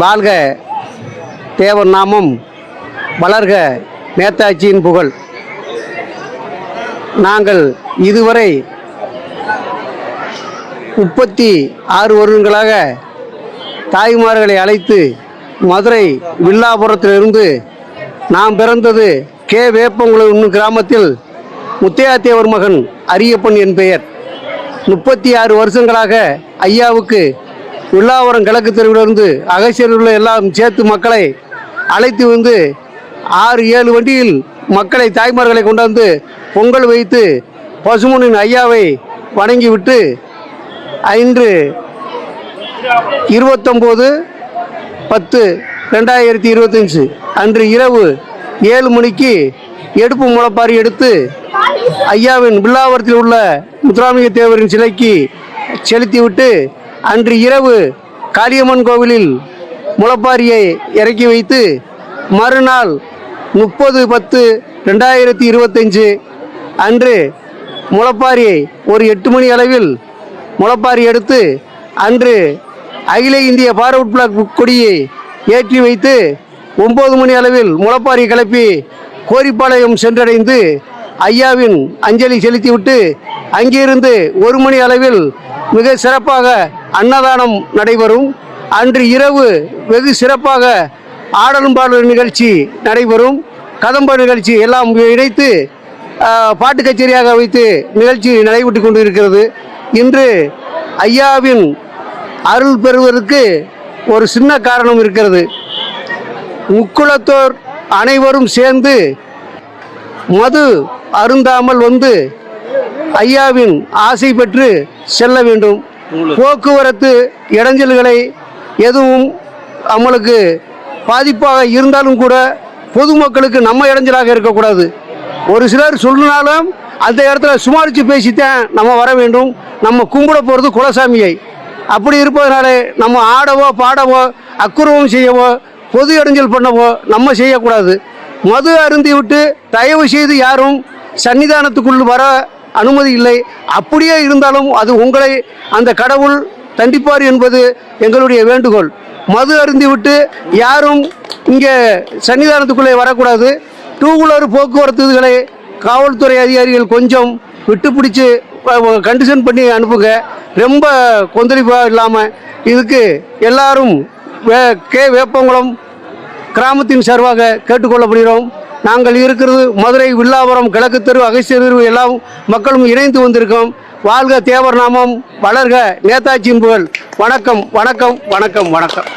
வாழ்க தேவர் நாமம், வளர்க நேதாஜியின் புகழ். நாங்கள் இதுவரை 36 வருடங்களாக தாய்மார்களை அழைத்து மதுரை வில்லாபுரத்திலிருந்து, நாம் பிறந்தது கே வேப்பங்குளம் கிராமத்தில், முத்தையா தேவர் மகன் அரியப்பன் என் பெயர். 36 வருஷங்களாக ஐயாவுக்கு வில்லாபுரம் கிழக்கு தெருவிலிருந்து அகசியர்கள் எல்லாம் சேர்த்து மக்களை அழைத்து வந்து 6-7 வண்டியில் மக்களை தாய்மார்களை கொண்டாந்து பொங்கல் வைத்து பசுமனின் ஐயாவை வணங்கிவிட்டு, இன்று 29/10/2025 அன்று இரவு 7 மணிக்கு எடுப்பு முளைப்பாரி எடுத்து ஐயாவின் வில்லாவரத்தில் உள்ள முத்துராமலிங்க தேவரின் சிலைக்கு செலுத்திவிட்டு, அன்று இரவு காளியம்மன் கோவிலில் முளைப்பாரியை இறக்கி வைத்து, மறுநாள் 30/10/2025 அன்று முளைப்பாரியை ஒரு 8 மணி அளவில் முளைப்பாரி எடுத்து, அன்று அகில இந்திய பார்வர்ட் பிளாக் கொடியை ஏற்றி வைத்து 9 மணி அளவில் முளைப்பாரி கிளப்பி கோரிப்பாளையம் சென்றடைந்து ஐயாவின் அஞ்சலி செலுத்திவிட்டு, அங்கிருந்து 1 மணி அளவில் மிக சிறப்பாக அன்னதானம் நடைபெறும். அன்று இரவு வெகு சிறப்பாக ஆடலும் பாடலும் நிகழ்ச்சி நடைபெறும். கதம்ப நிகழ்ச்சி எல்லாம் இணைத்து பாட்டு கச்சேரியாக வைத்து நிகழ்ச்சி நடைபெற்று கொண்டு இருக்கிறது. இன்று ஐயாவின் அருள் பெறுவதற்கு ஒரு சின்ன காரணம் இருக்கிறது. முக்குளத்தோர் அனைவரும் சேர்ந்து மது அருந்தாமல் வந்து ஐயாவின் ஆசை பெற்று செல்ல வேண்டும். போக்குவரத்து இடைஞ்சல்களை எதுவும் நம்மளுக்கு பாதிப்பாக இருந்தாலும் கூட பொதுமக்களுக்கு நம்ம இடைஞ்சலாக இருக்கக்கூடாது. ஒரு சிலர் சொன்னாலும் அந்த இடத்துல சுமாரித்து பேசித்தான் நம்ம வர வேண்டும். நம்ம கும்பிட போகிறது குலசாமியை. அப்படி இருப்பதனாலே நம்ம ஆடவோ பாடவோ அக்குறவும் செய்யவோ பொது இடைஞ்சல் பண்ணவோ நம்ம செய்யக்கூடாது. மது அருந்தி விட்டு தயவு செய்து யாரும் சன்னிதானத்துக்குள் வர அனுமதி இல்லை. அப்படியே இருந்தாலும் அது உங்களை அந்த கடவுள் தண்டிப்பார் என்பது எங்களுடைய வேண்டுகோள். மது அருந்தி விட்டு யாரும் இங்கே சன்னிதானத்துக்குள்ளே வரக்கூடாது. 2 வீலர் போக்குவரத்துகளை காவல்துறை அதிகாரிகள் கொஞ்சம் விட்டு பிடிச்சி கண்டிஷன் பண்ணி அனுப்புங்க. ரொம்ப கொந்தளிப்பாக இல்லாமல் இதுக்கு எல்லாரும் கே வேப்பங்குளம் கிராமத்தின் சார்பாக கேட்டுக்கொள்ளப்படுகிறோம். நாங்கள் இருக்கிறது மதுரை வில்லாபுரம் கிழக்கு தெரு அகசிய தெரு, எல்லாம் மக்களும் இணைந்து வந்திருக்கோம். வாழ்க தேவர் நாமம், வளர்க நேதாஜியின் புகழ். வணக்கம் வணக்கம் வணக்கம் வணக்கம்.